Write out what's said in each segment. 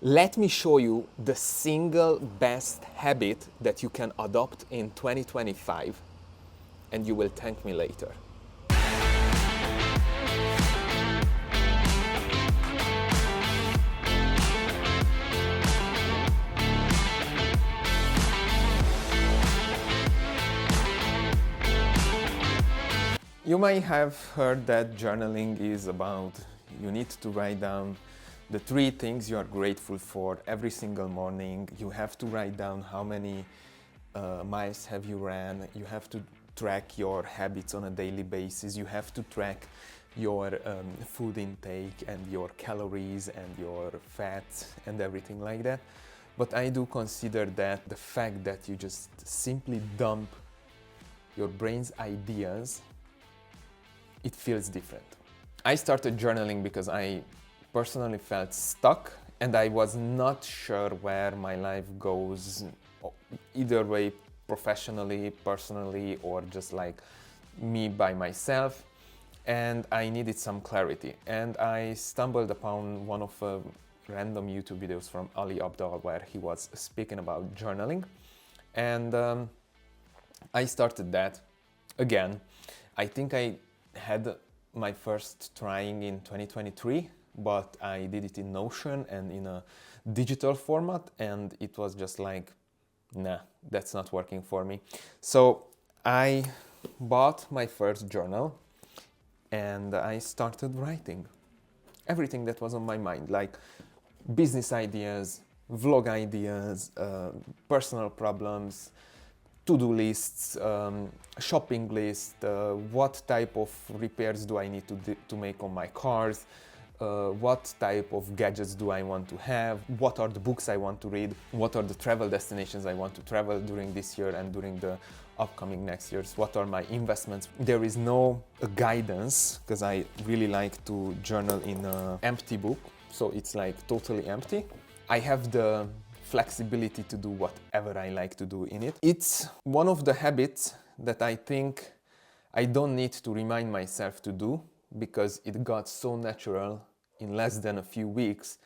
Let me show you the single best habit that you can adopt in 2025, and you will thank me later. You may have heard that journaling is about you need to write down the 3 things you are grateful for every single morning. You have to write down how many miles have you ran. You have to track your habits on a daily basis. You have to track your food intake and your calories and your fats and everything like that. But I do consider that the fact that you just simply dump your brain's ideas, it feels different. I started journaling because I personally felt stuck and I was not sure where my life goes, either way, professionally, personally, or just like me by myself. And I needed some clarity. And I stumbled upon one of random YouTube videos from Ali Abdaal where he was speaking about journaling. And I started that again. I think I had my first trying in 2023, but I did it in Notion and in a digital format, and it was just like, nah, that's not working for me. So I bought my first journal and I started writing everything that was on my mind, like business ideas, vlog ideas, personal problems, to-do lists, shopping list, what type of repairs do I need to make on my cars, what type of gadgets do I want to have, what are the books I want to read, what are the travel destinations I want to travel during this year and during the upcoming next years, what are my investments. There is no guidance because I really like to journal in an empty book, so it's like totally empty. I have the flexibility to do whatever I like to do in it. It's one of the habits that I think I don't need to remind myself to do because it got so natural in less than a few weeks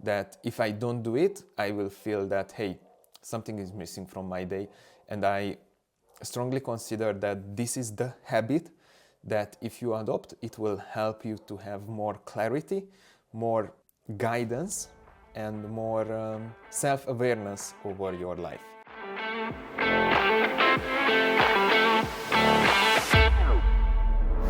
that if I don't do it, I will feel that, hey, something is missing from my day. And I strongly consider that this is the habit that if you adopt, it will help you to have more clarity, more guidance, and more self-awareness over your life.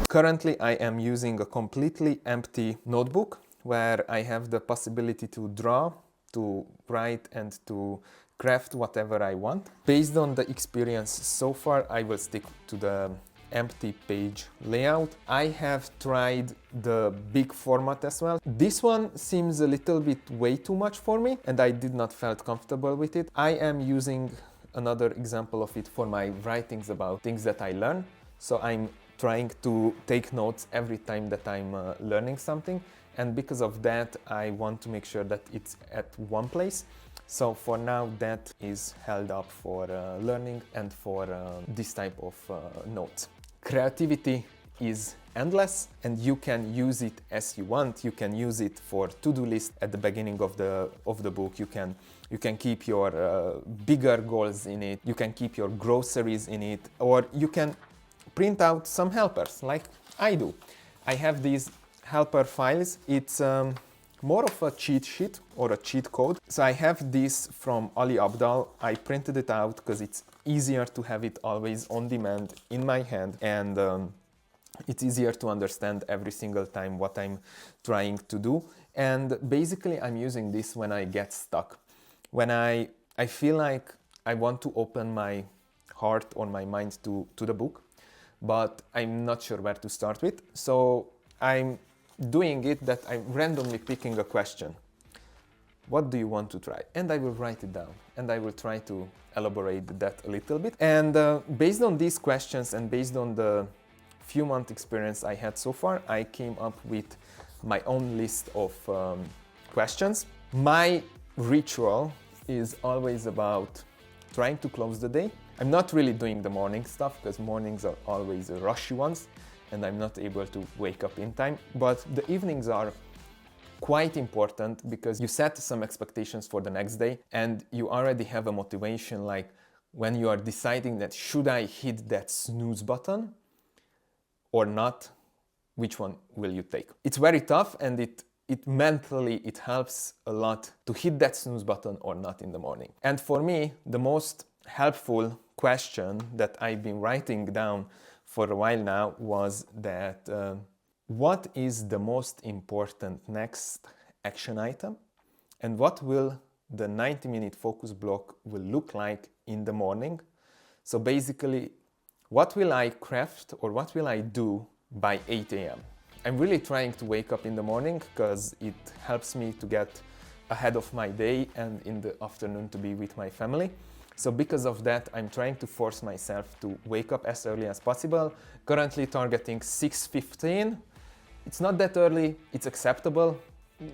Currently, I am using a completely empty notebook where I have the possibility to draw, to write, and to craft whatever I want. Based on the experience so far, I will stick to the empty page layout. I have tried the big format as well. This one seems a little bit way too much for me and I did not felt comfortable with it. I am using another example of it for my writings about things that I learn. So I'm trying to take notes every time that I'm learning something, and because of that I want to make sure that it's at one place. So for now that is held up for learning and for this type of notes. Creativity is endless and you can use it as you want. You can use it for to-do list at the beginning of the book. You can keep your bigger goals in it. You can keep your groceries in it, or you can print out some helpers like I do. I have these helper files. It's more of a cheat sheet or a cheat code. So I have this from Ali Abdaal. I printed it out because it's easier to have it always on demand in my hand, and it's easier to understand every single time what I'm trying to do. And basically I'm using this when I get stuck. When I feel like I want to open my heart or my mind to the book, but I'm not sure where to start with. So I'm doing it that I'm randomly picking a question. What do you want to try? And I will write it down and I will try to elaborate that a little bit. And based on these questions and based on the few month experience I had so far, I came up with my own list of questions. My ritual is always about trying to close the day. I'm not really doing the morning stuff because mornings are always rushy ones and I'm not able to wake up in time, but the evenings are quite important because you set some expectations for the next day and you already have a motivation, like when you are deciding that should I hit that snooze button or not, which one will you take? It's very tough, and it mentally it helps a lot to hit that snooze button or not in the morning. And for me, the most helpful question that I've been writing down for a while now was that what is the most important next action item, and what will the 90-minute focus block will look like in the morning? So basically, what will I craft or what will I do by 8 a.m.? I'm really trying to wake up in the morning because it helps me to get ahead of my day and in the afternoon to be with my family. So because of that, I'm trying to force myself to wake up as early as possible. Currently targeting 6:15. It's not that early, it's acceptable.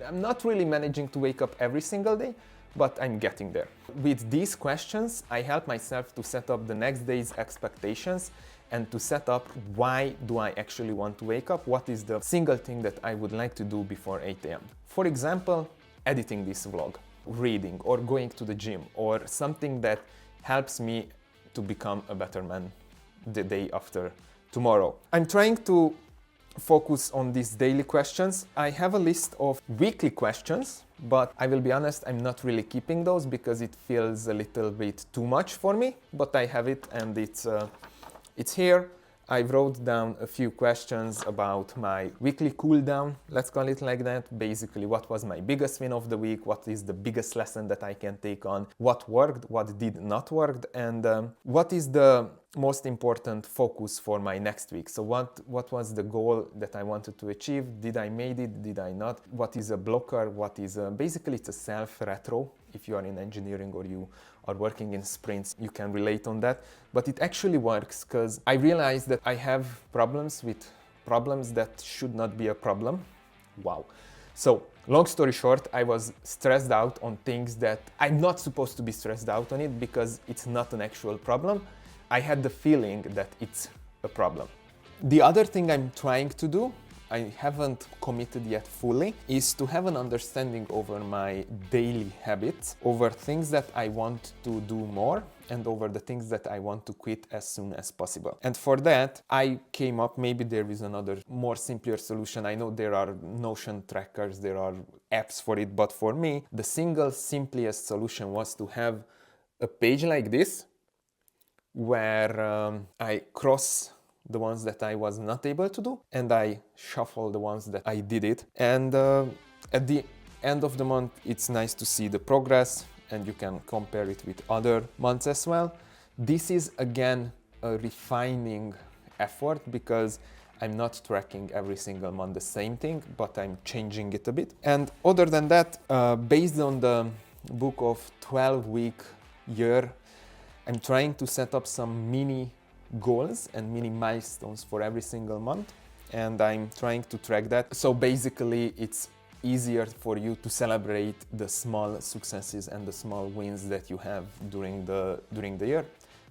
I'm not really managing to wake up every single day, but I'm getting there. With these questions, I help myself to set up the next day's expectations and to set up why do I actually want to wake up, what is the single thing that I would like to do before 8 a.m. For example, editing this vlog, reading, or going to the gym, or something that helps me to become a better man the day after tomorrow. I'm trying to focus on these daily questions. I have a list of weekly questions, but I will be honest, I'm not really keeping those because it feels a little bit too much for me, but I have it and it's here. I wrote down a few questions about my weekly cool down, let's call it like that. Basically, what was my biggest win of the week? What is the biggest lesson that I can take on? What worked? What did not work? And what is the most important focus for my next week? So what was the goal that I wanted to achieve? Did I made it? Did I not? What is a blocker? What is basically it's a self-retro. If you are in engineering or you are working in sprints, you can relate on that. But it actually works because I realized that I have problems with problems that should not be a problem. Wow. So long story short, I was stressed out on things that I'm not supposed to be stressed out on it because it's not an actual problem. I had the feeling that it's a problem. The other thing I'm trying to do, I haven't committed yet fully, is to have an understanding over my daily habits, over things that I want to do more and over the things that I want to quit as soon as possible. And for that, I came up, maybe there is another more simpler solution. I know there are Notion trackers, there are apps for it, but for me, the single simplest solution was to have a page like this where I cross the ones that I was not able to do and I shuffle the ones that I did it. And at the end of the month, it's nice to see the progress and you can compare it with other months as well. This is again a refining effort because I'm not tracking every single month the same thing, but I'm changing it a bit. And other than that, based on the book of 12-week year, I'm trying to set up some mini goals and mini milestones for every single month, and I'm trying to track that. So basically it's easier for you to celebrate the small successes and the small wins that you have during the year.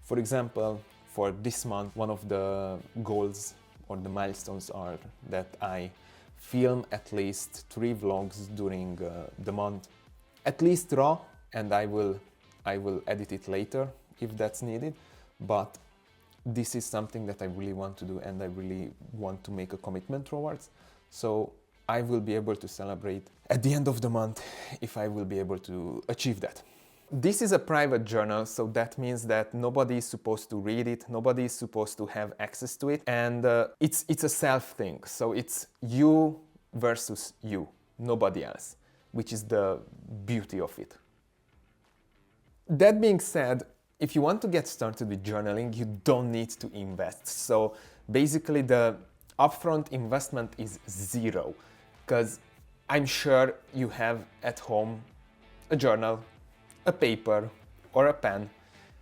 For example, for this month, one of the goals or the milestones are that I film at least 3 vlogs during the month, at least raw, and I will edit it later if that's needed, but this is something that I really want to do and I really want to make a commitment towards. So I will be able to celebrate at the end of the month if I will be able to achieve that. This is a private journal, so that means that nobody is supposed to read it, nobody is supposed to have access to it, and it's a self thing. So it's you versus you, nobody else, which is the beauty of it. That being said, if you want to get started with journaling, you don't need to invest. So basically the upfront investment is 0, because I'm sure you have at home a journal, a paper or a pen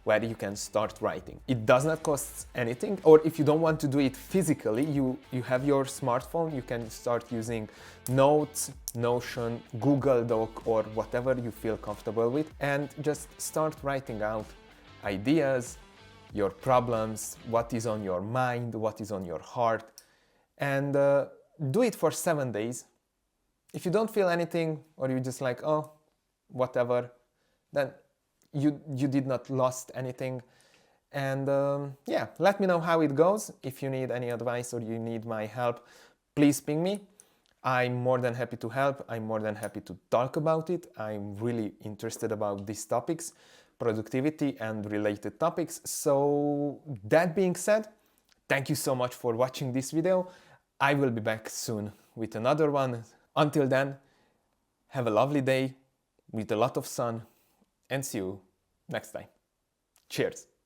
where you can start writing. It does not cost anything, or if you don't want to do it physically, you have your smartphone, you can start using Notes, Notion, Google Doc or whatever you feel comfortable with, and just start writing out ideas, your problems, what is on your mind, what is on your heart, and do it for 7 days. If you don't feel anything, or you just like, oh, whatever, then you did not lost anything. And yeah, let me know how it goes. If you need any advice or you need my help, please ping me. I'm more than happy to help. I'm more than happy to talk about it. I'm really interested about these topics, productivity and related topics. So that being said, thank you so much for watching this video. I will be back soon with another one. Until then, have a lovely day with a lot of sun, and see you next time. Cheers!